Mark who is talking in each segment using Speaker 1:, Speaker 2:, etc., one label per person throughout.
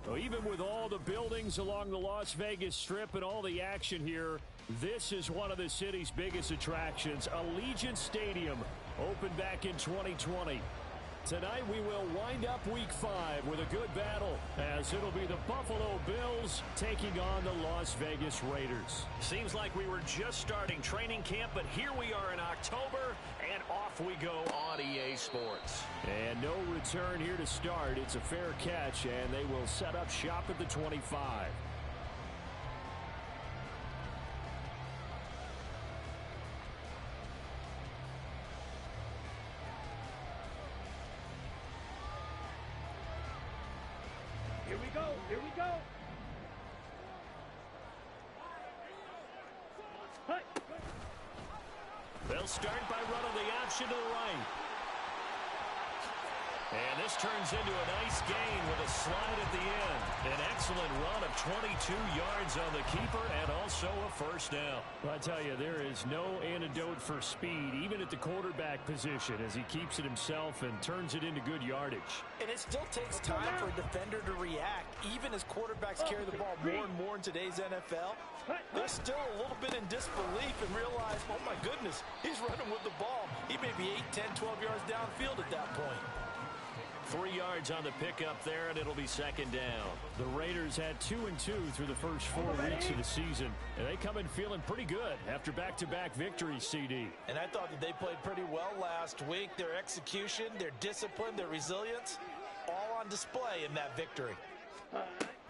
Speaker 1: So even with all the buildings along the Las Vegas Strip and all the action here, this is one of the city's biggest attractions. Allegiant Stadium opened back in 2020. Tonight we will wind up Week 5 with a good battle, as it'll be the Buffalo Bills taking on the Las Vegas Raiders.
Speaker 2: Seems like we were just starting training camp, but here we are in October, and off we go on EA Sports.
Speaker 1: And no return here to start. It's a fair catch, and they will set up shop at the 25.
Speaker 3: Here we go. Hey.
Speaker 2: They'll start by running the option to the right. And this turns into a nice gain with a slide at the end. An excellent run of 22 yards on the keeper and also a first down.
Speaker 1: Well, I tell you, there is no antidote for speed, even at the quarterback position, as he keeps it himself and turns it into good yardage.
Speaker 4: And it still takes time for a defender to react, even as quarterbacks carry the ball more and more in today's NFL. They're still a little bit in disbelief and realize, oh my goodness, he's running with the ball. He may be 8, 10, 12 yards downfield at that point.
Speaker 2: 3 yards on the pickup there, and it'll be second down.
Speaker 1: The Raiders had 2 and 2 through the first 4 weeks of the season, and they come in feeling pretty good after back-to-back victories, CD.
Speaker 4: And I thought that they played pretty well last week. Their execution, their discipline, their resilience, all on display in that victory.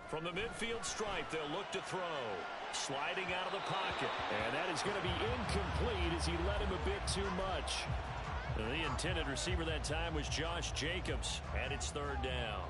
Speaker 2: From the midfield stripe, they'll look to throw. Sliding out of the pocket.
Speaker 1: And that is going to be incomplete as he led him a bit too much. The intended receiver that time was Josh Jacobs, and it's third down.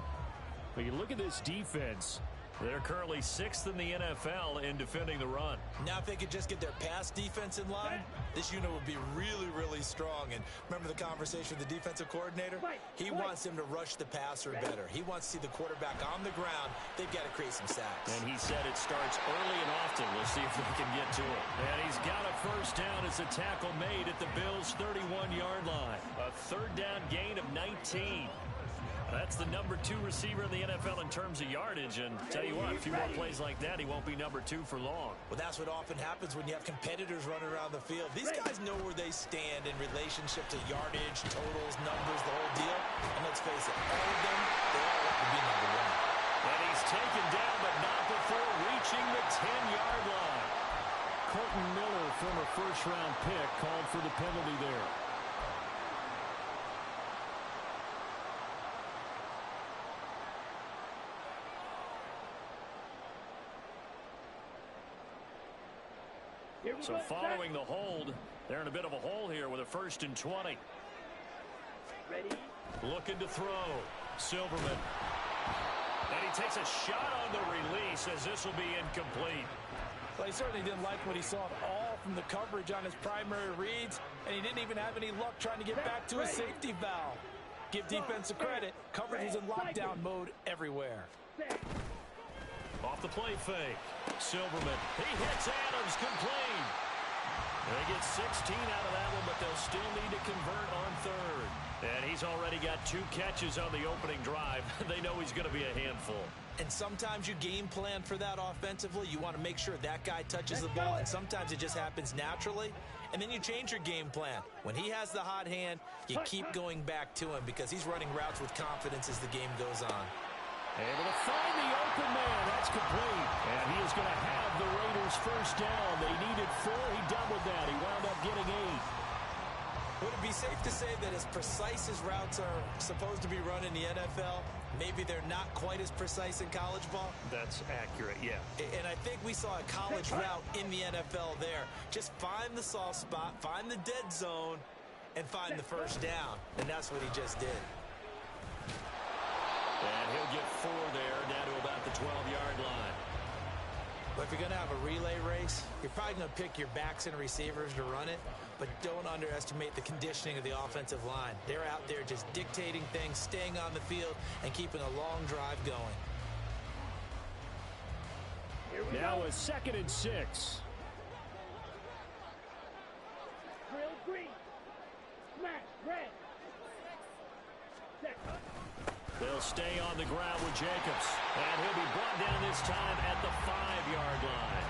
Speaker 1: But you look at this defense.
Speaker 2: They're currently 6th in the NFL in defending the run.
Speaker 4: Now if they could just get their pass defense in line, this unit would be really, really strong. And remember the conversation with the defensive coordinator? He wants them to rush the passer better. He wants to see the quarterback on the ground. They've got to create some sacks.
Speaker 2: And he said it starts early and often. We'll see if they can get to it.
Speaker 1: And he's got a first down as the tackle made at the Bills' 31-yard line.
Speaker 2: A third down gain of 19. That's the number 2 receiver in the NFL in terms of yardage. And tell you what, a few more plays like that, he won't be number 2 for long.
Speaker 4: Well, that's what often happens when you have competitors running around the field. These guys know where they stand in relationship to yardage, totals, numbers, the whole deal. And let's face it, all of them, they all want to be number 1.
Speaker 2: And he's taken down, but not before reaching the 10-yard line.
Speaker 1: Colton Miller, former first-round pick, called for the penalty there.
Speaker 2: So following the hold, they're in a bit of a hole here with a 1st and 20.
Speaker 3: Ready?
Speaker 2: Looking to throw. Silverman. And he takes a shot on the release as this will be incomplete.
Speaker 4: Well, he certainly didn't like what he saw at all from the coverage on his primary reads, and he didn't even have any luck trying to get back to his safety valve. Give defensive credit. Coverage was in lockdown mode everywhere.
Speaker 2: Off the play fake. Silverman. He hits Adams complete. They get 16 out of that one, but they'll still need to convert on third. And he's already got 2 catches on the opening drive. They know he's going to be a handful.
Speaker 4: And sometimes you game plan for that offensively. You want to make sure that guy touches the ball, and sometimes it just happens naturally. And then you change your game plan. When he has the hot hand, you keep going back to him because he's running routes with confidence as the game goes on.
Speaker 1: Able to find the open man. That's complete. And he is going to have the Raiders first down. They needed 4. He doubled that. He wound up getting 8.
Speaker 4: Would it be safe to say that as precise as routes are supposed to be run in the NFL, maybe they're not quite as precise in college ball?
Speaker 2: That's accurate, yeah.
Speaker 4: And I think we saw a college route in the NFL there. Just find the soft spot, find the dead zone, and find the first down. And that's what he just did.
Speaker 2: And he'll get 4 there, down to about the 12-yard line.
Speaker 4: But if you're going to have a relay race, you're probably going to pick your backs and receivers to run it, but don't underestimate the conditioning of the offensive line. They're out there just dictating things, staying on the field, and keeping a long drive going.
Speaker 1: Now a 2nd and 6.
Speaker 3: Drill green. Smash red.
Speaker 1: They'll
Speaker 2: stay on the ground with Jacobs. And he'll be brought down this time at the 5-yard line.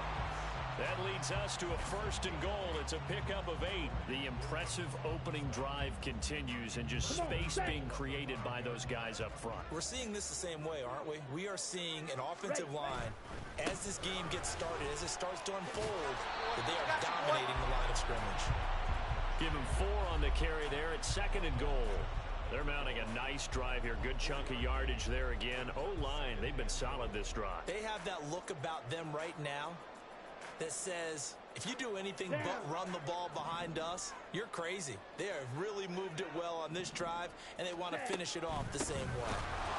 Speaker 2: That leads us to a 1st and goal. It's a pickup of 8. The impressive opening drive continues, and just space being created by those guys up front.
Speaker 4: We're seeing this the same way, aren't we? We are seeing an offensive line, as this game gets started, as it starts to unfold, that they are dominating the line of scrimmage.
Speaker 2: Give him 4 on the carry there. It's 2nd and goal. They're mounting a nice drive here. Good chunk of yardage there again. O-line, they've been solid this drive.
Speaker 4: They have that look about them right now that says, if you do anything but run the ball behind us, you're crazy. They have really moved it well on this drive, and they want to finish it off the same way.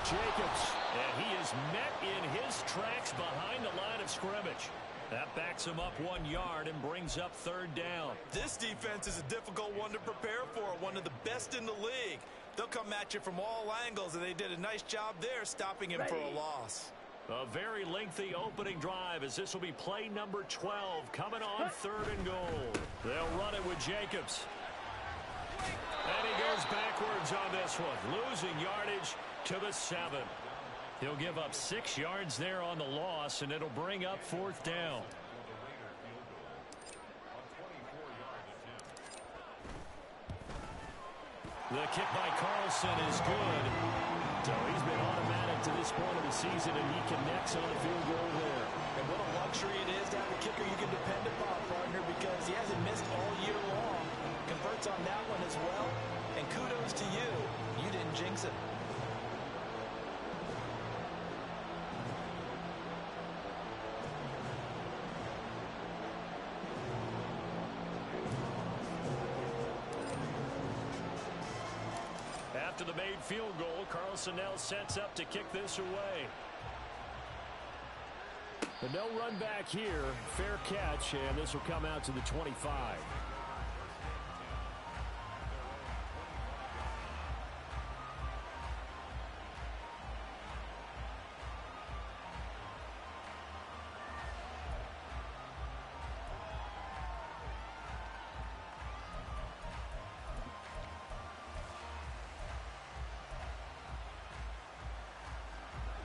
Speaker 2: Jacobs, and he is met in his tracks behind the line of scrimmage. That backs him up 1 yard and brings up 3rd down.
Speaker 4: This defense is a difficult one to prepare for, one of the best in the league. They'll come at you from all angles, and they did a nice job there stopping him for a loss.
Speaker 2: A very lengthy opening drive, as this will be play number 12 coming on 3rd and goal. They'll run it with Jacobs. And he goes backwards on this one, losing yardage to the 7. He'll give up 6 yards there on the loss, and it'll bring up 4th down. The kick by Carlson is good. So he's been automatic to this point of the season, and he connects on the field goal there.
Speaker 4: And what a luxury it is to have a kicker you can depend upon, partner, because he hasn't missed all year long. Converts on that one as well. And kudos to you. You didn't jinx it.
Speaker 2: After the made field goal, Carlson now sets up to kick this away.
Speaker 1: But no run back here. Fair catch, and this will come out to the 25.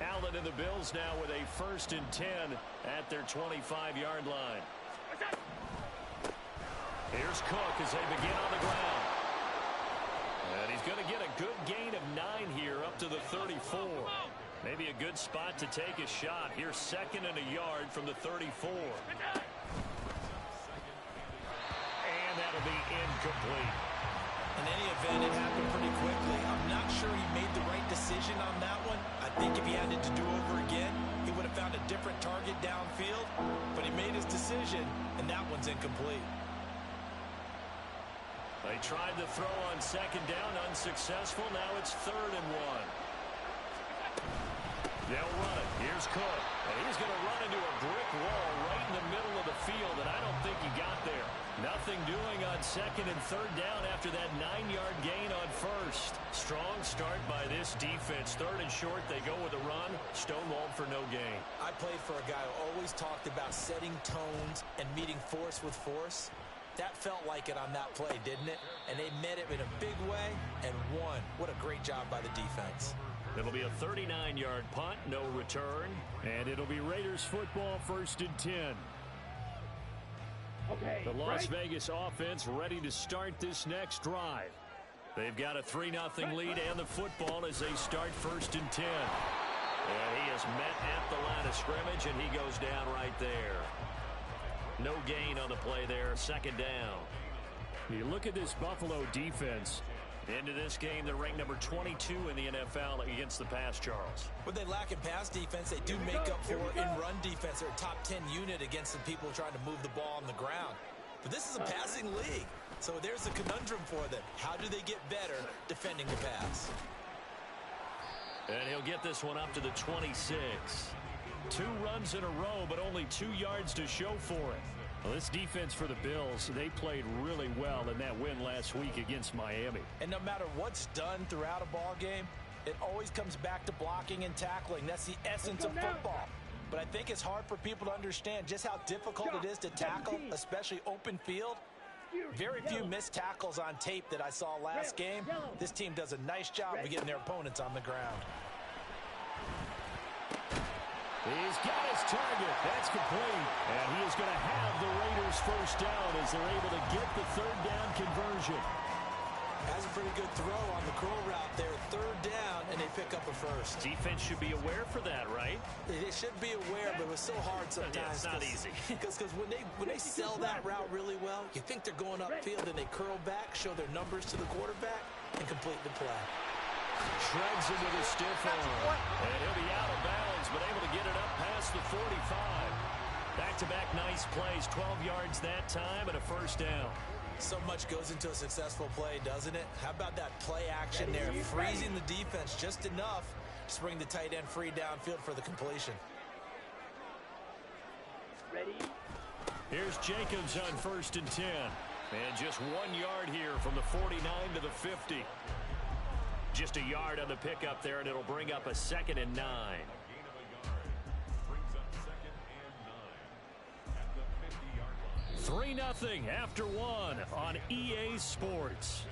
Speaker 2: Allen and the Bills now with a 1st and 10 at their 25-yard line. Here's Cook as they begin on the ground. And he's going to get a good gain of 9 here up to the 34. Maybe a good spot to take a shot. Here's 2nd and a yard from the 34. And that'll be incomplete.
Speaker 4: In any event, it happened pretty quickly. I'm not sure he made the right decision on that one. I think if he had it to do over again, he would have found a different target downfield. But he made his decision, and that one's incomplete.
Speaker 2: They tried to throw on 2nd down, unsuccessful. Now it's 3rd and 1. They'll run it. Here's Cook. And he's going to run into a brick wall right in the middle of the field, and I don't think he got there. Nothing doing on 2nd and 3rd down after that 9-yard gain on 1st. Strong start by this defense. 3rd and short, they go with a run. Stonewalled for no gain.
Speaker 4: I played for a guy who always talked about setting tones and meeting force with force. That felt like it on that play, didn't it? And they met it in a big way and won. What a great job by the defense.
Speaker 2: It'll be a 39-yard punt, no return.
Speaker 1: And it'll be Raiders football, 1st and 10.
Speaker 3: Okay,
Speaker 1: the Las Vegas offense ready to start this next drive.
Speaker 2: They've got a 3-0 lead and the football as they start 1st and 10. And he is met at the line of scrimmage, and he goes down right there. No gain on the play there, 2nd down.
Speaker 1: You look at this Buffalo defense.
Speaker 2: Into this game, they're ranked number 22 in the NFL against the pass, Charles.
Speaker 4: What they lack in pass defense, they do make up for in run defense. They're a top 10 unit against the people trying to move the ball on the ground. But this is a passing league, so there's a conundrum for them. How do they get better defending the pass?
Speaker 2: And he'll get this one up to the 26. 2 runs in a row, but only 2 yards to show for it.
Speaker 1: Well, this defense for the Bills, they played really well in that win last week against Miami.
Speaker 4: And no matter what's done throughout a ball game, it always comes back to blocking and tackling. That's the essence of football. But I think it's hard for people to understand just how difficult it is to tackle, especially open field. Very few missed tackles on tape that I saw last game. This team does a nice job of getting their opponents on the ground.
Speaker 1: He's got his target. That's complete. And he is going to have the Raiders first down as they're able to get the third down conversion.
Speaker 4: Has a pretty good throw on the curl route there. Third down, and they pick up a first.
Speaker 2: Defense should be aware for that, right?
Speaker 4: They should be aware, but it was so hard sometimes.
Speaker 2: Yeah, it's not easy.
Speaker 4: Because when they sell that route really well, you think they're going upfield, and they curl back, show their numbers to the quarterback, and complete the play.
Speaker 2: Shreds him with a stiff arm. And he'll be out of bounds, but able to get it up past the 45. Back-to-back nice plays, 12 yards that time, and a first down.
Speaker 4: So much goes into a successful play, doesn't it? How about that play action there? Freezing the defense just enough to bring the tight end free downfield for the completion.
Speaker 3: Ready?
Speaker 1: Here's Jacobs on 1st and 10. And just 1 yard here from the 49 to the 50. Just a yard on the pickup there, and it'll bring up a 2nd and 9. 3-0 after 1 on EA Sports.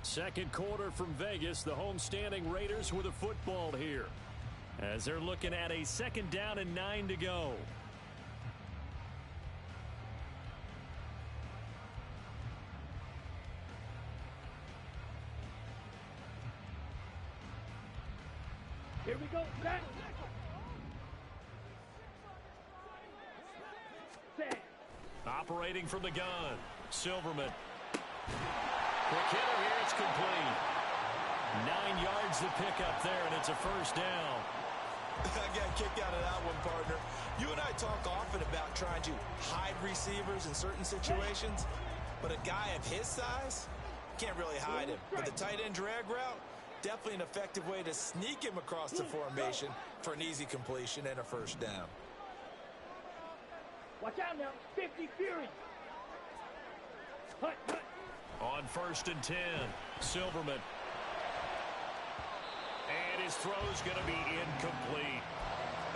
Speaker 1: Second quarter from Vegas. The homestanding Raiders with a football here, as they're looking at a 2nd down and 9 to go.
Speaker 3: Here we go. Set. Set.
Speaker 1: Operating from the gun, Silverman. Quick hitter here, it's complete. 9 yards to pick up there, and it's a first down.
Speaker 4: I got a kick out of that one, partner. You and I talk often about trying to hide receivers in certain situations, but a guy of his size can't really hide him. But the tight end drag route, definitely an effective way to sneak him across the formation for an easy completion and a first down.
Speaker 3: Watch out now. 50 Fury. Hut, hut.
Speaker 1: On 1st and 10, Silverman. And his throw's going to be incomplete.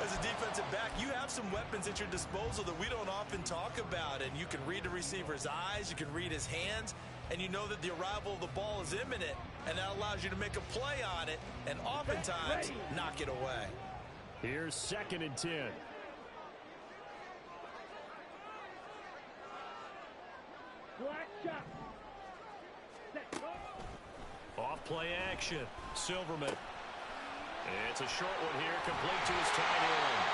Speaker 4: As a defensive back, you have some weapons at your disposal that we don't often talk about. And you can read the receiver's eyes, you can read his hands, and you know that the arrival of the ball is imminent. And that allows you to make a play on it and oftentimes knock it away.
Speaker 1: Here's 2nd and 10.
Speaker 3: Black shot. Set. Go.
Speaker 1: Off play action, Silverman. It's a short one here, complete to his tight end.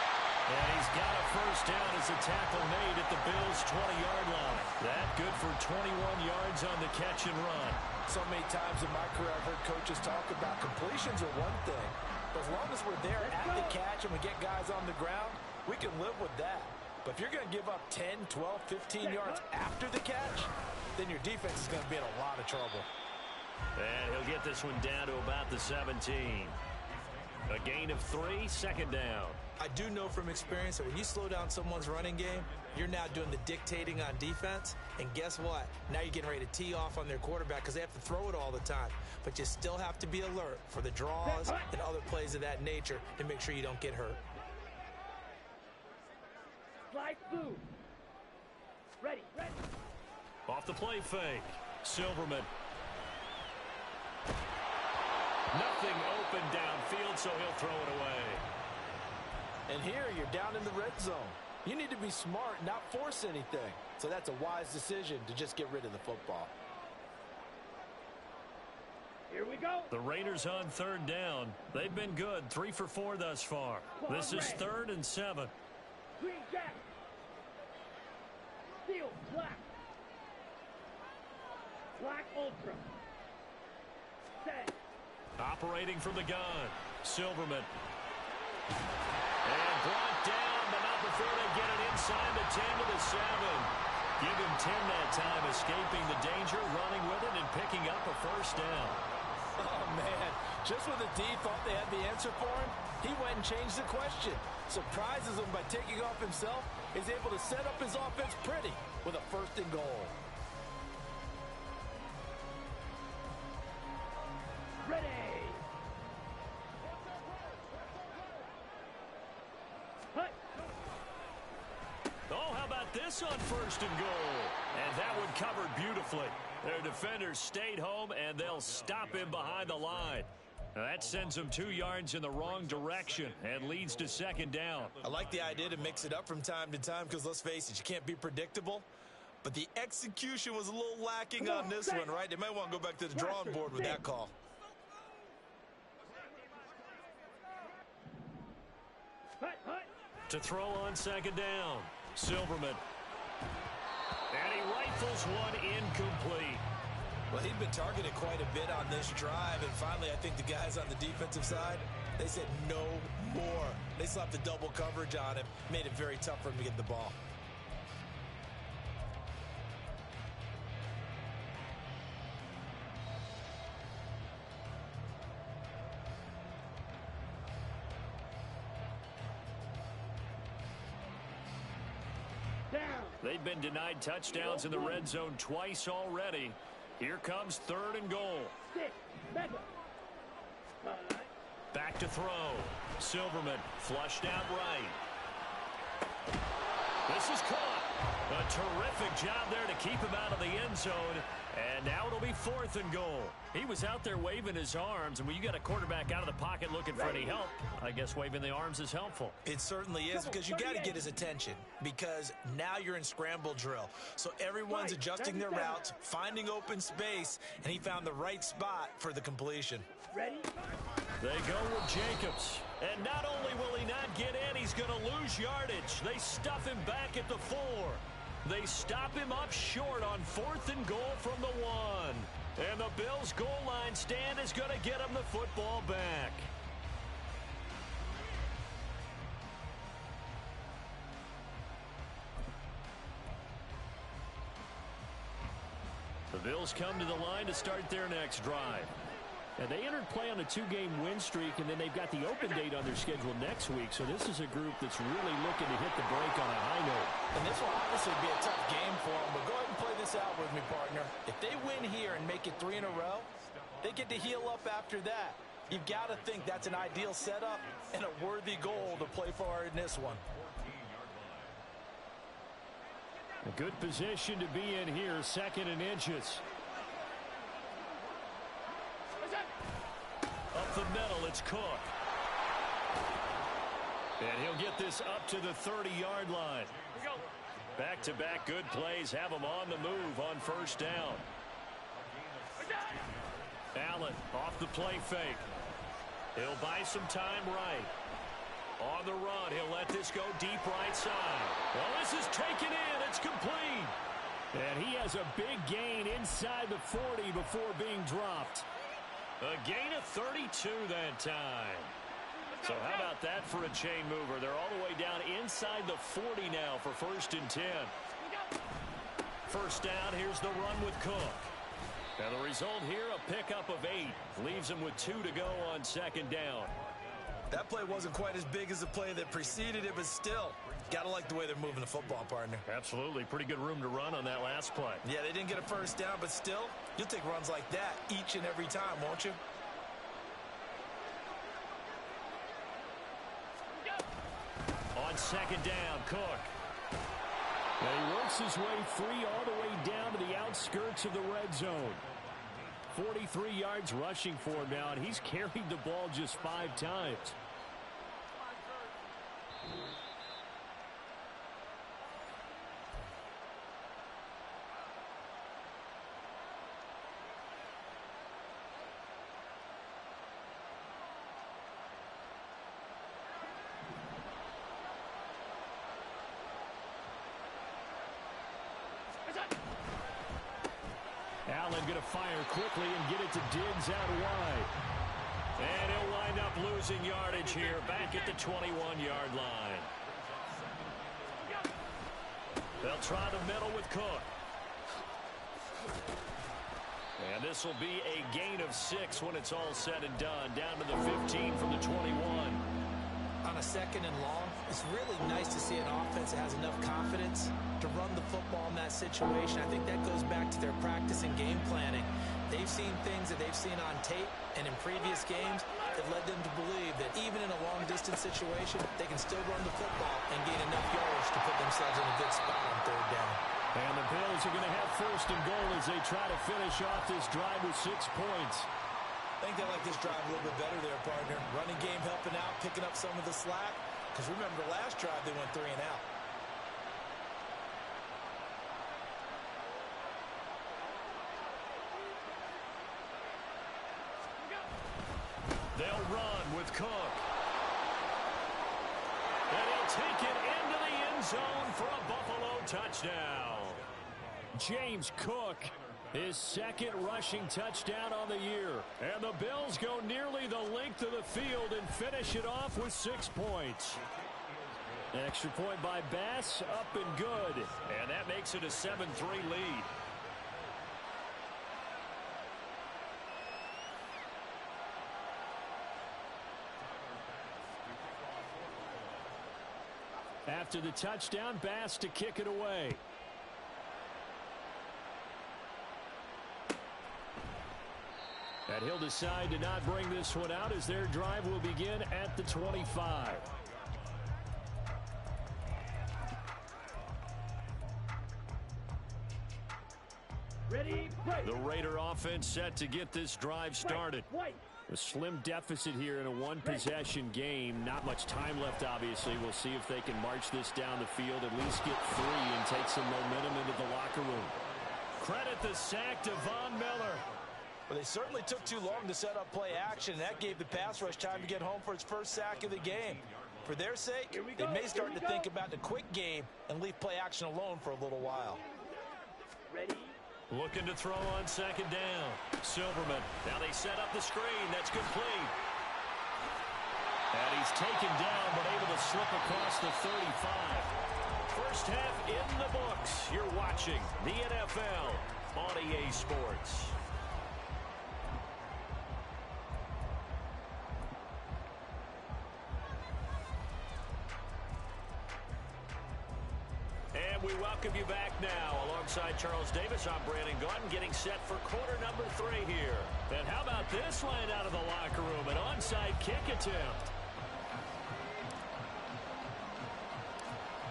Speaker 1: And he's got a first down as a tackle made at the Bills' 20-yard line. That good for 21 yards on the catch and run.
Speaker 4: So many times in my career I've heard coaches talk about completions are one thing. But as long as we're there at the catch and we get guys on the ground, we can live with that. But if you're going to give up 10, 12, 15 yards after the catch, then your defense is going to be in a lot of trouble.
Speaker 1: And he'll get this one down to about the 17. A gain of 3, 2nd down.
Speaker 4: I do know from experience that when you slow down someone's running game, you're now doing the dictating on defense. And guess what? Now you're getting ready to tee off on their quarterback because they have to throw it all the time. But you still have to be alert for the draws and other plays of that nature to make sure you don't get hurt.
Speaker 3: Slide through. Ready, ready.
Speaker 1: Off the play fake, Silverman. Nothing open downfield, so he'll throw it away.
Speaker 5: And here you're down in the red zone. You need to be smart, not force anything. So that's a wise decision to just get rid of the football.
Speaker 3: Here we go.
Speaker 1: The Raiders on 3rd down. They've been good, 3 for 4 thus far. This is 3rd and 7.
Speaker 3: Green jack. Steel black. Black ultra. Set.
Speaker 1: Operating from the gun, Silverman. And brought down, but not before they get it inside the 10 to the 7. Give him 10 that time, escaping the danger, running with it, and picking up a first down.
Speaker 5: Oh, man. Just when the D thought they had the answer for him, he went and changed the question. Surprises him by taking off himself, is able to set up his offense pretty with a 1st and goal.
Speaker 3: Ready. Hut.
Speaker 1: Oh, how about this on 1st and goal? And that one covered beautifully. Their defenders stayed home, and they'll stop him behind the line. That sends them 2 yards in the wrong direction and leads to second down.
Speaker 4: I like the idea to mix it up from time to time because, let's face it, you can't be predictable. But the execution was a little lacking on this one, right? They might want to go back to the drawing board with that call.
Speaker 2: To throw on second down, Silverman. And he rifles one incomplete.
Speaker 4: Well, he'd been targeted quite a bit on this drive, and finally I think the guys on the defensive side, they said no more. They slapped the double coverage on him, made it very tough for him to get the ball.
Speaker 1: They've been denied touchdowns in the red zone twice already. Here comes 3rd and goal. Back to throw. Silverman flushed out right. This is caught. A terrific job there to keep him out of the end zone. And now it'll be 4th and goal. He was out there waving his arms, and when you got a quarterback out of the pocket looking for any help, I guess waving the arms is helpful.
Speaker 4: It certainly is, because you got to get his attention, because now you're in scramble drill. So everyone's adjusting their routes, finding open space, and he found the right spot for the completion.
Speaker 3: Ready?
Speaker 1: They go with Jacobs. And not only will he not get in, he's going to lose yardage. They stuff him back at the 4. They stop him up short on 4th and goal from the 1. And the Bills' goal line stand is going to get him the football back. The Bills come to the line to start their next drive. And they entered play on a 2-game win streak, and then they've got the open date on their schedule next week. So this is a group that's really looking to hit the break on a high note.
Speaker 4: And this will obviously be a tough game for them, but go ahead and play this out with me, partner. If they win here and make it 3 in a row, they get to heal up after that. You've got to think that's an ideal setup and a worthy goal to play for in this one.
Speaker 1: A good position to be in here, 2nd and inches. Up the middle, it's Cook. And he'll get this up to the 30-yard line. Back-to-back good plays have him on the move on 1st down. Allen off the play fake. He'll buy some time right. On the run, he'll let this go deep right side. Well, this is taken in. It's complete. And he has a big gain inside the 40 before being dropped. A gain of 32 that time. So how about that for a chain mover? They're all the way down inside the 40 now for 1st and 10. 1st down, here's the run with Cook. And the result here, a pickup of 8. Leaves him with 2 to go on 2nd down.
Speaker 4: That play wasn't quite as big as the play that preceded it, but still, got to like the way they're moving the football, partner.
Speaker 1: Absolutely. Pretty good room to run on that last play.
Speaker 4: Yeah, they didn't get a 1st down, but still, you'll take runs like that each and every time, won't you?
Speaker 1: On 2nd down, Cook. And he works his way free all the way down to the outskirts of the red zone. 43 yards rushing for him now, and he's carried the ball just 5 times. Allen going to fire quickly and get it to Diggs out wide. And he'll wind up losing yardage here back at the 21-yard line. They'll try the middle with Cook. And this will be a gain of 6 when it's all said and done. Down to the 15 from the 21.
Speaker 4: On a 2nd and long, it's really nice to see an offense that has enough confidence to run the football in that situation. I think that goes back to their practice and game planning. They've seen things that they've seen on tape and in previous games that led them to believe that even in a long-distance situation, they can still run the football and gain enough yards to put themselves in a good spot on 3rd down.
Speaker 1: And the Bills are going to have 1st and goal as they try to finish off this drive with 6 points.
Speaker 5: I think they like this drive a little bit better there, partner. Running game helping out, picking up some of the slack. Because remember, the last drive they went 3 and out.
Speaker 2: They'll run with Cook. And he'll take it into the end zone for a Buffalo touchdown.
Speaker 1: James Cook, his second rushing touchdown on the year. And the Bills go nearly the length of the field and finish it off with 6 points. Extra point by Bass, up and good.
Speaker 2: And that makes it a 7-3 lead.
Speaker 1: After the touchdown, Bass to kick it away. And he'll decide to not bring this one out as their drive will begin at the 25.
Speaker 3: Ready, play.
Speaker 1: The Raider offense set to get this drive started. A slim deficit here in a one-possession game. Not much time left, obviously. We'll see if they can march this down the field, at least get 3 and take some momentum into the locker room.
Speaker 2: Credit the sack to Von Miller.
Speaker 5: Well, they certainly took too long to set up play action, and that gave the pass rush time to get home for its first sack of the game. For their sake, they may start to think about the quick game and leave play action alone for a little while.
Speaker 3: Ready.
Speaker 2: Looking to throw on second down. Silverman. Now they set up the screen. That's complete. And he's taken down, but able to slip across the 35. First half in the books. You're watching the NFL on EA Sports. And we welcome you back now. Alongside Charles Davis, I'm Brandon Gaudin, getting set for quarter number 3 here. And how about this line out of the locker room? An onside kick attempt.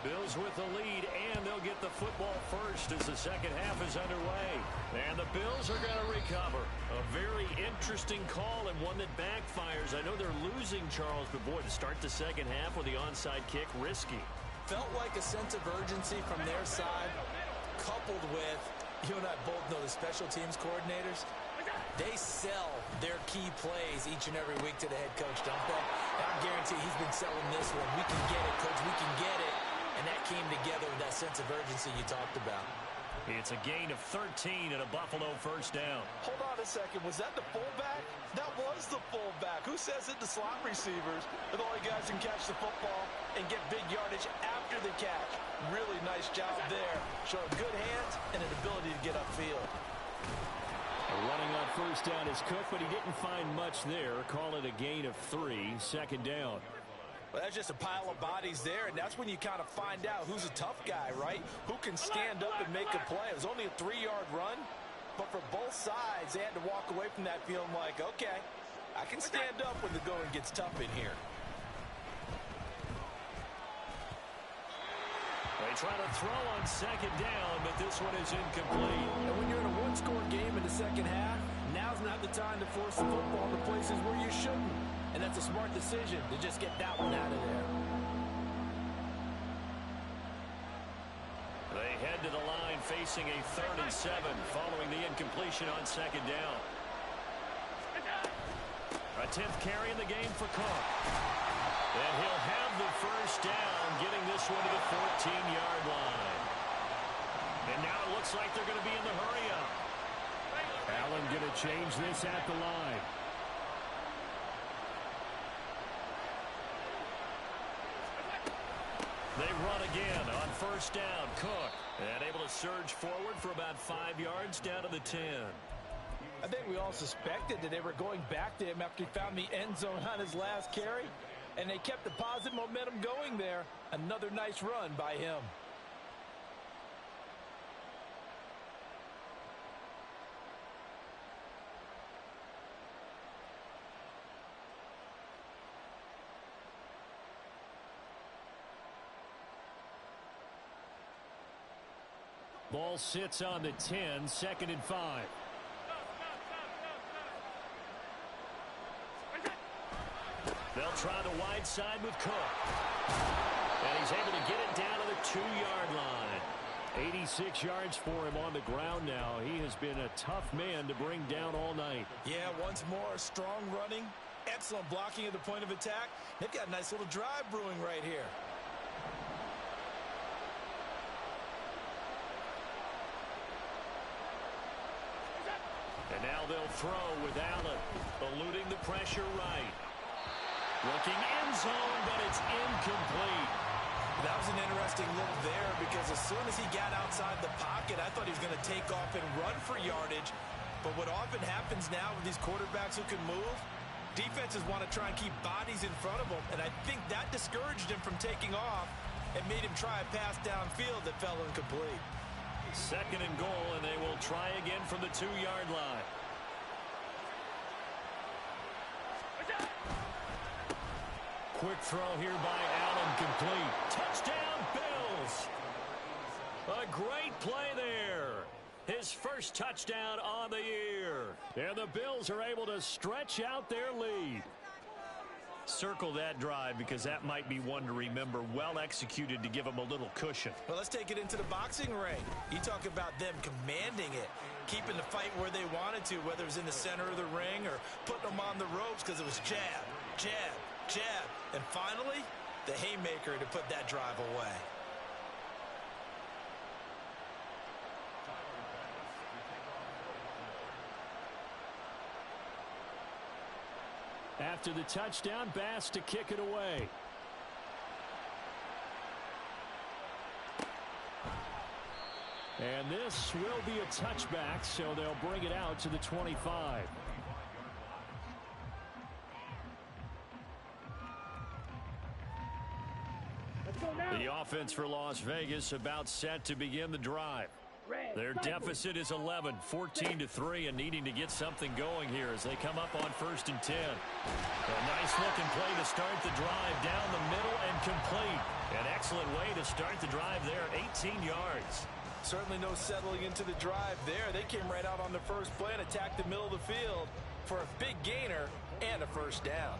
Speaker 2: Bills with the lead, and they'll get the football first as the second half is underway. And the Bills are going to recover. A very interesting call and one that backfires. I know they're losing, Charles, but boy, to start the second half with the onside kick, risky.
Speaker 5: Felt like a sense of urgency from their side, coupled with, you and I both know the special teams coordinators, they sell their key plays each and every week to the head coach, don't they? And I guarantee he's been selling this one. We can get it, coach, we can get it. And that came together with that sense of urgency you talked about.
Speaker 2: It's a gain of 13 and a Buffalo first down.
Speaker 4: Hold on a second. Was that the fullback? That was the fullback. Who says it? The slot receivers are the only guys who can catch the football and get big yardage after the catch. Really nice job there. Showing good hands and an ability to get upfield.
Speaker 1: Running on first down is Cook, but he didn't find much there. Call it a gain of 3, second down.
Speaker 5: Well, that's just a pile of bodies there, and that's when you kind of find out who's a tough guy, right? Who can stand up and make a play. It was only a 3-yard run, but for both sides, they had to walk away from that feeling like, okay, I can stand up when the going gets tough in here.
Speaker 2: They try to throw on second down, but this one is incomplete.
Speaker 5: And when you're in a one-score game in the second half, now's not the time to force the football to places where you shouldn't. And that's a smart decision to just get that one out of there.
Speaker 2: They head to the line facing a 3rd and 7 following the incompletion on second down. A 10th carry in the game for Cook. And he'll have the first down, getting this one to the 14-yard line. And now it looks like they're going to be in the hurry-up.
Speaker 1: Allen going to change this at the line.
Speaker 2: They run again on first down. Cook, and able to surge forward for about 5 yards down to the 10.
Speaker 5: I think we all suspected that they were going back to him after he found the end zone on his last carry. And they kept the positive momentum going there. Another nice run by him.
Speaker 1: Ball sits on the 10, 2nd and 5.
Speaker 2: try the wide side with Cook. And he's able to get it down to the 2-yard line.
Speaker 1: 86 yards for him on the ground now. He has been a tough man to bring down all night.
Speaker 5: Yeah, once more, strong running, excellent blocking at the point of attack. They've got a nice little drive brewing right here.
Speaker 2: And now they'll throw with Allen, eluding the pressure right. Looking end zone, but it's incomplete.
Speaker 5: That was an interesting look there because as soon as he got outside the pocket, I thought he was going to take off and run for yardage. But what often happens now with these quarterbacks who can move, defenses want to try and keep bodies in front of them, and I think that discouraged him from taking off and made him try a pass downfield that fell incomplete.
Speaker 2: 2nd and goal, and they will try again from the 2-yard line. Quick throw here by Allen, complete. Touchdown, Bills! A great play there. His first touchdown on the year.
Speaker 1: And the Bills are able to stretch out their lead.
Speaker 2: Circle that drive because that might be one to remember. Well executed to give them a little cushion.
Speaker 5: Well, let's take it into the boxing ring. You talk about them commanding it, keeping the fight where they wanted to, whether it was in the center of the ring or putting them on the ropes because it was jab, jab, jab. And finally, the haymaker to put that drive away.
Speaker 1: After the touchdown, Bass to kick it away. And this will be a touchback, so they'll bring it out to the 25. The offense for Las Vegas about set to begin the drive. Their deficit is 11, 14-3, and needing to get something going here as they come up on 1st and 10. A nice looking play to start the drive down the middle and complete. An excellent way to start the drive there, 18 yards.
Speaker 5: Certainly no settling into the drive there. They came right out on the first play and attacked the middle of the field for a big gainer and a 1st down.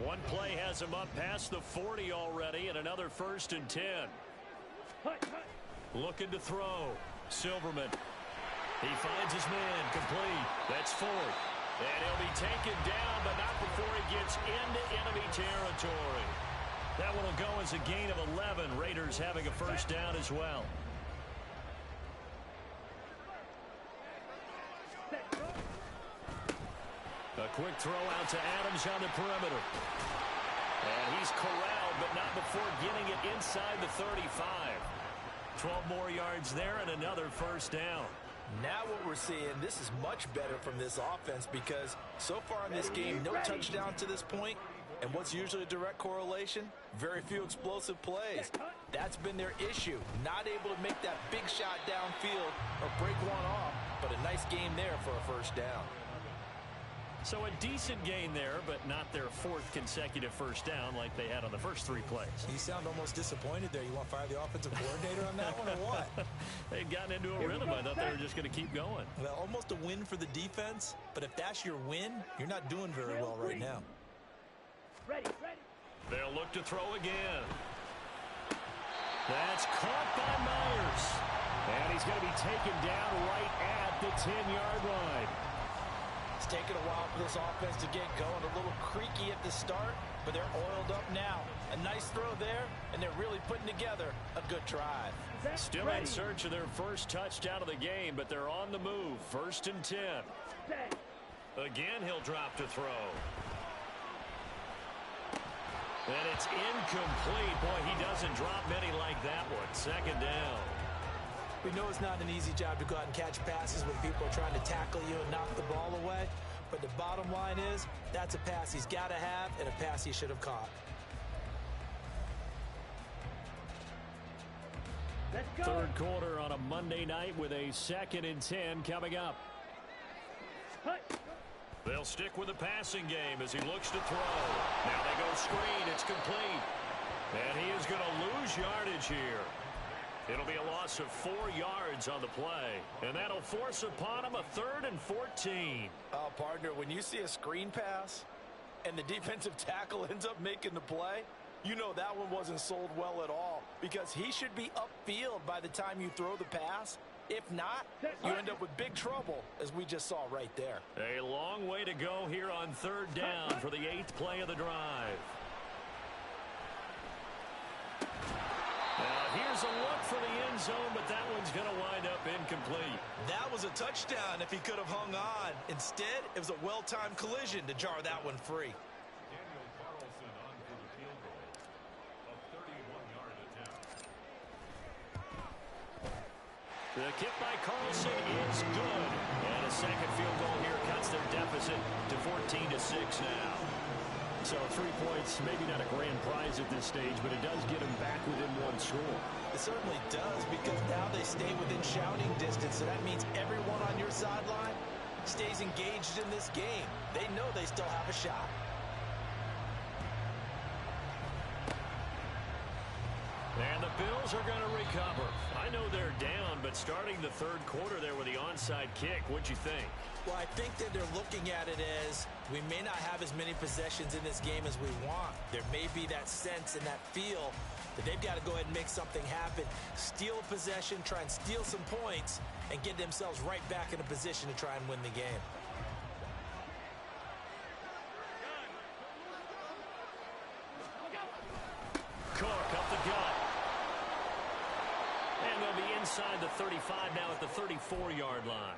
Speaker 2: One play has them up past the 40 already, and another 1st and 10. Looking to throw. Silverman. He finds his man, complete. That's 4th. And he'll be taken down, but not before he gets into enemy territory. That one will go as a gain of 11. Raiders having a 1st down as well. A quick throw out to Adams on the perimeter. And he's corralled, but not before getting it inside the 35. 12 more yards there and another 1st down.
Speaker 5: Now what we're seeing, this is much better from this offense because so far in this game, no touchdown to this point. And what's usually a direct correlation? Very few explosive plays. That's been their issue. Not able to make that big shot downfield or break one off, but a nice game there for a 1st down.
Speaker 2: So a decent gain there, but not their 4th consecutive 1st down like they had on the first 3 plays.
Speaker 5: You sound almost disappointed there. You want to fire the offensive coordinator on that one or what?
Speaker 2: They'd gotten into a rhythm. I thought they were just going to keep going.
Speaker 5: Well, almost a win for the defense, but if that's your win, you're not doing very well right now.
Speaker 3: Ready.
Speaker 2: They'll look to throw again. That's caught by Myers.
Speaker 1: And he's going to be taken down right at the 10-yard line.
Speaker 5: It's taken a while for this offense to get going. A little creaky at the start, but they're oiled up now. A nice throw there, and they're really putting together a good drive.
Speaker 2: Still in search of their first touchdown of the game, but they're on the move. 1st and 10. Again, he'll drop to throw. And it's incomplete. Boy, he doesn't drop many like that one. 2nd down.
Speaker 5: We know it's not an easy job to go out and catch passes when people are trying to tackle you and knock the ball away. But the bottom line is, that's a pass he's got to have and a pass he should have caught.
Speaker 1: Third quarter on a Monday night with a 2nd and 10 coming up.
Speaker 2: They'll stick with the passing game as he looks to throw. Now they go screen. It's complete. And he is going to lose yardage here. It'll be a loss of 4 yards on the play. And that'll force upon him a 3rd and 14.
Speaker 5: Partner, when you see a screen pass, and the defensive tackle ends up making the play, you know that one wasn't sold well at all, because he should be upfield by the time you throw the pass. If not, you end up with big trouble, as we just saw right there.
Speaker 2: A long way to go here on third down for the 8th play of the drive. Now here's a look for the end zone, but that one's going to wind up incomplete.
Speaker 5: That was a touchdown if he could have hung on. Instead, it was a well-timed collision to jar that one free.
Speaker 2: The kick by Carlson is good. And a second field goal here cuts their deficit to 14-6 now.
Speaker 1: So 3 points, maybe not a grand prize at this stage, but it does get them back within one score.
Speaker 5: It certainly does, because now they stay within shouting distance, so that means everyone on your sideline stays engaged in this game. They know they still have a shot.
Speaker 2: And the Bills are going to recover. I know they're down, but starting the third quarter there with the onside kick, what'd you think?
Speaker 5: Well, I think that they're looking at it as we may not have as many possessions in this game as we want. There may be that sense and that feel that they've got to go ahead and make something happen, steal possession, try and steal some points, and get themselves right back in a position to try and win the game.
Speaker 2: Cook up the gut. And they'll be inside the 35 now at the 34-yard line.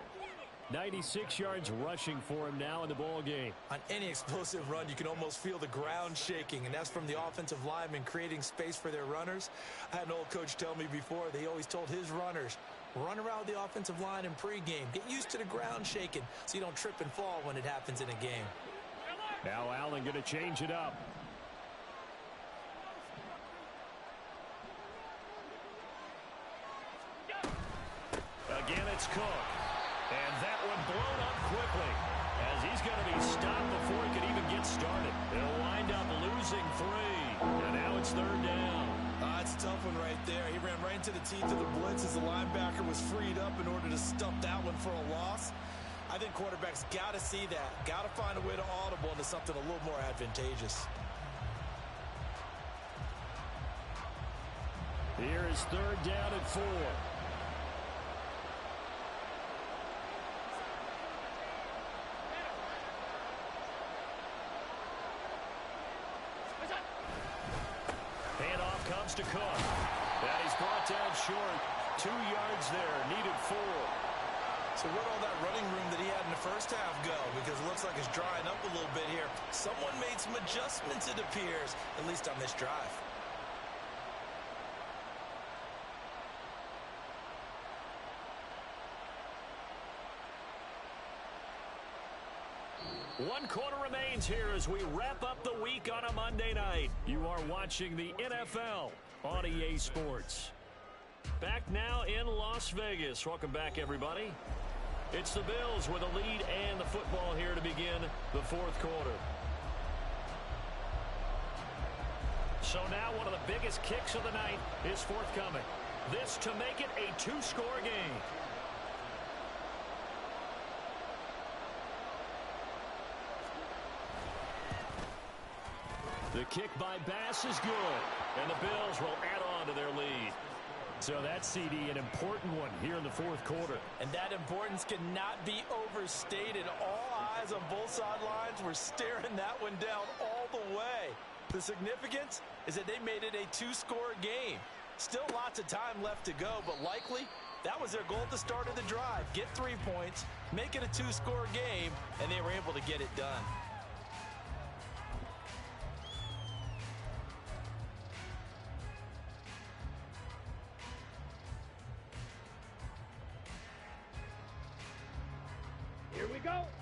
Speaker 1: 96 yards rushing for him now in the ball game.
Speaker 5: On any explosive run, you can almost feel the ground shaking, and that's from the offensive linemen creating space for their runners. I had an old coach tell me before, they always told his runners, run around the offensive line in pregame. Get used to the ground shaking so you don't trip and fall when it happens in a game.
Speaker 1: Now Allen going to change it up.
Speaker 2: Again, it's Cook. And that one blown up quickly, as he's going to be stopped before he can even get started. They'll wind up losing 3. And now it's third down.
Speaker 5: It's a tough one right there. He ran right into the teeth of the blitz as the linebacker was freed up in order to stuff that one for a loss. I think quarterbacks got to see that. Got to find a way to audible into something a little more advantageous.
Speaker 1: Here is third down and 4.
Speaker 2: Handoff comes to Cook. And he's brought down short. 2 yards there, needed 4.
Speaker 5: So where'd all that running room that he had in the first half go? Because it looks like it's drying up a little bit here. Someone made some adjustments, it appears, at least on this drive.
Speaker 2: One quarter remains here as we wrap up the week on a Monday night. You are watching the NFL on EA Sports. Back now in Las Vegas. Welcome back, everybody. It's the Bills with a lead and the football here to begin the fourth quarter. So now one of the biggest kicks of the night is forthcoming. This to make it a 2-score game. The kick by Bass is good, and the Bills will add on to their lead.
Speaker 1: So that's, CD, an important one here in the fourth quarter.
Speaker 5: And that importance cannot be overstated. All eyes on both sidelines were staring that one down all the way. The significance is that they made it a 2-score game. Still lots of time left to go, but likely that was their goal at the start of the drive. Get 3 points, make it a 2-score game, and they were able to get it done.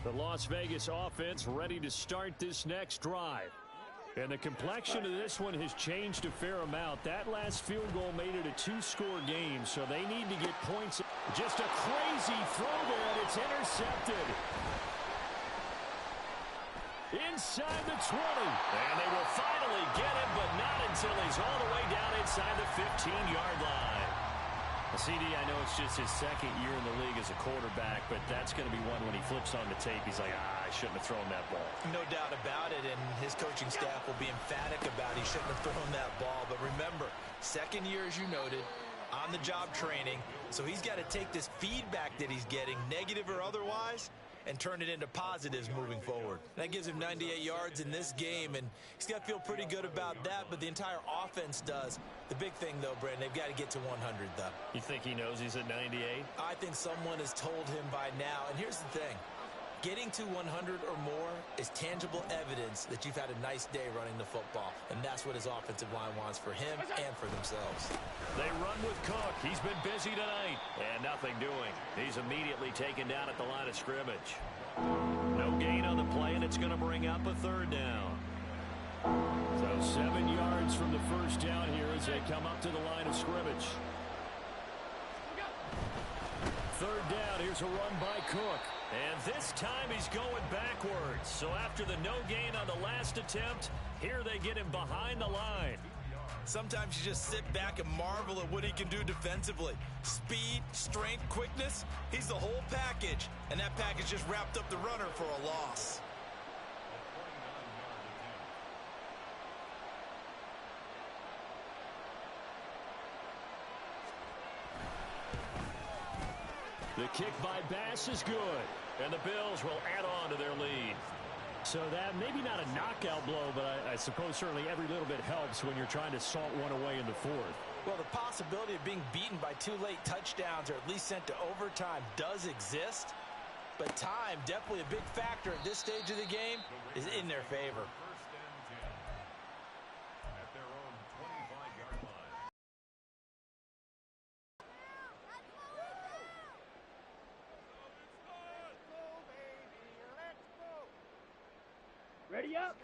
Speaker 1: The Las Vegas offense ready to start this next drive. And the complexion of this one has changed a fair amount. That last field goal made it a 2-score game, so they need to get points. Just a crazy throw there, and it's intercepted. Inside the 20.
Speaker 2: And they will finally get him, but not until he's all the way down inside the 15-yard line. CD, I know it's just his second year in the league as a quarterback, but that's going to be one when he flips on the tape. He's like, I shouldn't have thrown that ball.
Speaker 5: No doubt about it, and his coaching staff will be emphatic about he shouldn't have thrown that ball. But remember, second year, as you noted, on-the-job training, so he's got to take this feedback that he's getting, negative or otherwise, and turn it into positives moving forward. That gives him 98 yards in this game, and he's got to feel pretty good about that, but the entire offense does. The big thing, though, Brandon, they've got to get to 100, though.
Speaker 2: You think he knows he's at 98?
Speaker 5: I think someone has told him by now, and here's the thing. Getting to 100 or more is tangible evidence that you've had a nice day running the football, and that's what his offensive line wants for him and for themselves.
Speaker 2: They run with Cook. He's been busy tonight, and nothing doing. He's immediately taken down at the line of scrimmage. No gain on the play, and it's going to bring up a third down.
Speaker 1: So 7 yards from the first down here as they come up to the line of scrimmage. Third down, here's a run by Cook.
Speaker 2: And this time he's going backwards. So after the no gain on the last attempt, here they get him behind the line.
Speaker 5: Sometimes you just sit back and marvel at what he can do defensively. Speed, strength, quickness, he's the whole package. And that package just wrapped up the runner for a loss.
Speaker 1: The kick by Bass is good.
Speaker 2: And the Bills will add on to their lead.
Speaker 1: So that maybe not a knockout blow, but I suppose certainly every little bit helps when you're trying to salt one away in the fourth.
Speaker 5: Well, the possibility of being beaten by 2 late touchdowns or at least sent to overtime does exist. But time, definitely a big factor at this stage of the game, is in their favor.
Speaker 3: Ready up.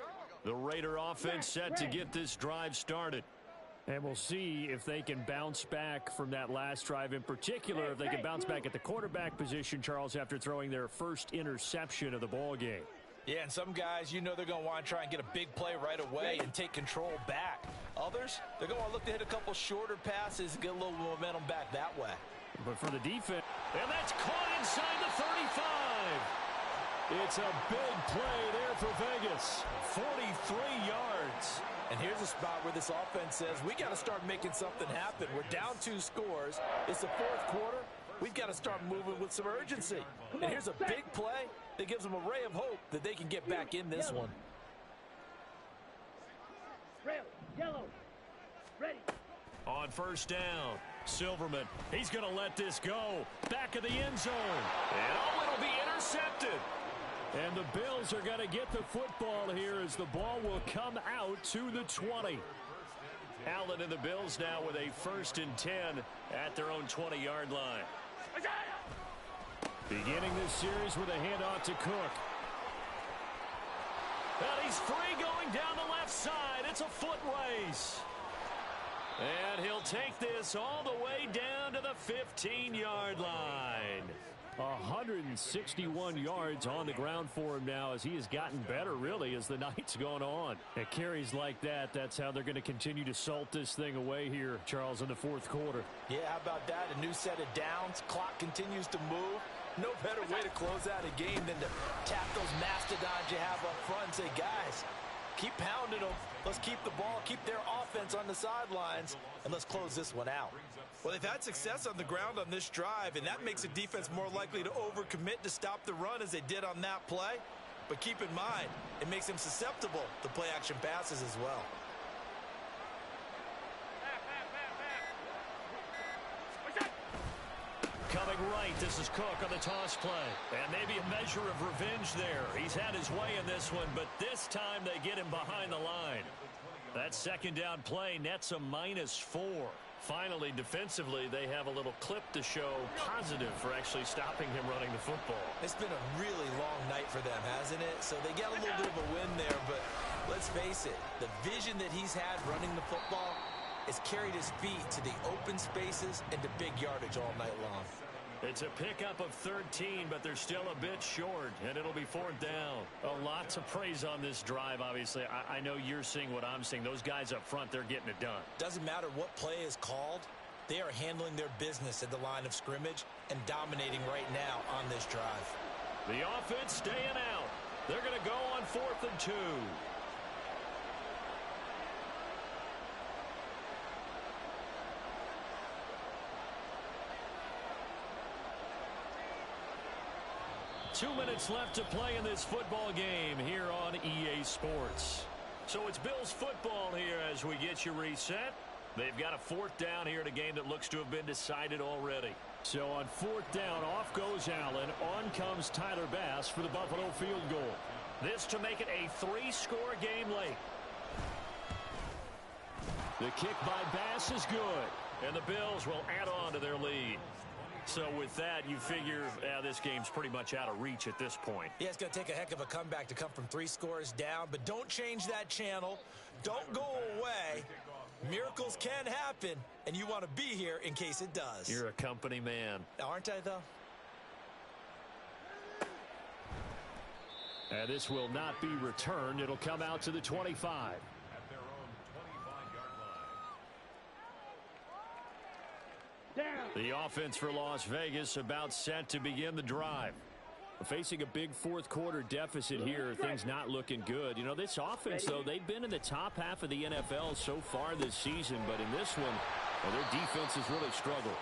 Speaker 2: The Raider offense set to get this drive started.
Speaker 1: And we'll see if they can bounce back from that last drive, in particular if they can bounce back at the quarterback position, Charles, after throwing their first interception of the ball game.
Speaker 5: Yeah, and some guys, you know they're going to want to try and get a big play right away and take control back. Others, they're going to look to hit a couple shorter passes and get a little momentum back that way.
Speaker 1: But for the defense,
Speaker 2: and that's caught inside the 35.
Speaker 1: It's a big play there for Vegas.
Speaker 2: 43 yards.
Speaker 5: And here's a spot where this offense says, we got to start making something happen. We're down 2 scores. It's the fourth quarter. We've got to start moving with some urgency. And here's a big play that gives them a ray of hope that they can get back in this one.
Speaker 3: Yellow. Ready.
Speaker 2: On first down, Silverman. He's going to let this go. Back of the end zone. And it'll be intercepted.
Speaker 1: And the Bills are going to get the football here as the ball will come out to the 20.
Speaker 2: Allen and the Bills now with a 1st and 10 at their own 20-yard line.
Speaker 1: Beginning this series with a handoff to Cook.
Speaker 2: And he's free going down the left side. It's a foot race. And he'll take this all the way down to the 15-yard line.
Speaker 1: 161 yards on the ground for him now as he has gotten better, really, as the night's gone on. At carries like that, that's how they're going to continue to salt this thing away here, Charles, in the fourth quarter.
Speaker 5: Yeah, how about that? A new set of downs. Clock continues to move. No better way to close out a game than to tap those mastodons you have up front and say, guys, keep pounding them. Let's keep the ball, keep their offense on the sidelines, and let's close this one out. Well, they've had success on the ground on this drive, and that makes a defense more likely to overcommit to stop the run as they did on that play. But keep in mind, it makes them susceptible to play-action passes as well.
Speaker 2: Coming right, this is Cook on the toss play. And maybe a measure of revenge there. He's had his way in this one, but this time they get him behind the line. That second down play nets a -4. Finally, defensively, they have a little clip to show positive for actually stopping him running the football.
Speaker 5: It's been a really long night for them, hasn't it? So they got a little bit of a win there, but let's face it, the vision that he's had running the football has carried his feet to the open spaces and to big yardage all night long.
Speaker 2: It's a pickup of 13, but they're still a bit short, and it'll be 4th down. A lot to praise on this drive, obviously. I know you're seeing what I'm seeing. Those guys up front, they're getting it done.
Speaker 5: Doesn't matter what play is called. They are handling their business at the line of scrimmage and dominating right now on this drive.
Speaker 2: The offense staying out. They're going to go on 4th and 2. Two minutes left to play in this football game here on EA Sports. So it's Bills football here as we get you reset. They've got a 4th down here in a game that looks to have been decided already.
Speaker 1: So on 4th down, off goes Allen. On comes Tyler Bass for the Buffalo field goal.
Speaker 2: This to make it a 3-score game late.
Speaker 1: The kick by Bass is good.
Speaker 2: And the Bills will add on to their lead. So with that, you figure this game's pretty much out of reach at this point.
Speaker 5: Yeah, it's going to take a heck of a comeback to come from 3 scores down, but don't change that channel. Don't go away. Miracles can happen, and you want to be here in case it does.
Speaker 2: You're a company man.
Speaker 5: Aren't I, though?
Speaker 1: And this will not be returned. It'll come out to the 25. The offense for Las Vegas about set to begin the drive. Facing a big 4th quarter deficit here, things not looking good. You know, this offense, though, they've been in the top half of the NFL so far this season, but in this one, well, their defense has really struggled.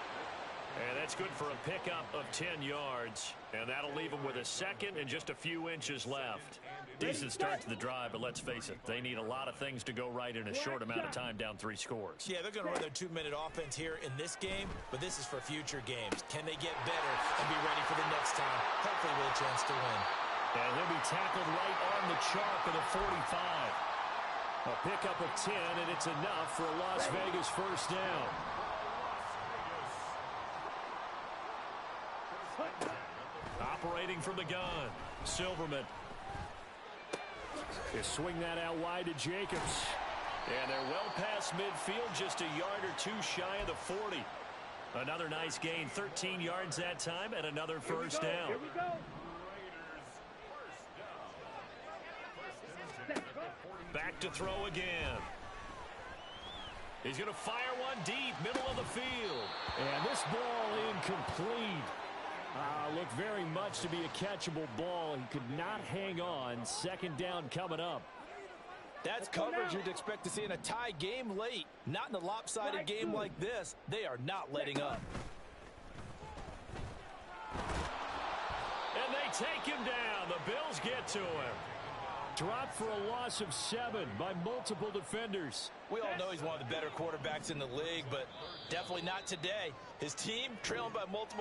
Speaker 2: And that's good for a pickup of 10 yards. And that'll leave them with a 2nd and just a few inches left. Decent start to the drive, but let's face it, they need a lot of things to go right in a short amount of time down 3 scores.
Speaker 5: Yeah, they're going to run their 2-minute offense here in this game, but this is for future games. Can they get better and be ready for the next time? Hopefully with a chance to win.
Speaker 1: And he'll be tackled right on the chalk of the 45. A pickup of 10, and it's enough for a Las Vegas 1st down.
Speaker 2: Operating from the gun, Silverman.
Speaker 1: They swing that out wide to Jacobs.
Speaker 2: And they're well past midfield, just a yard or 2 shy of the 40. Another nice gain, 13 yards that time, and another 1st down.
Speaker 3: Here we go.
Speaker 2: Back to throw again. He's going to fire one deep, middle of the field.
Speaker 1: And this ball incomplete. Looked very much to be a catchable ball. He could not hang on. 2nd down coming up.
Speaker 5: That's coverage you'd expect to see in a tie game late. Not in a lopsided game like this. They are not letting up.
Speaker 2: And they take him down. The Bills get to him.
Speaker 1: Dropped for a loss of 7 by multiple defenders.
Speaker 5: We all know he's one of the better quarterbacks in the league, but definitely not today. His team trailing by multiple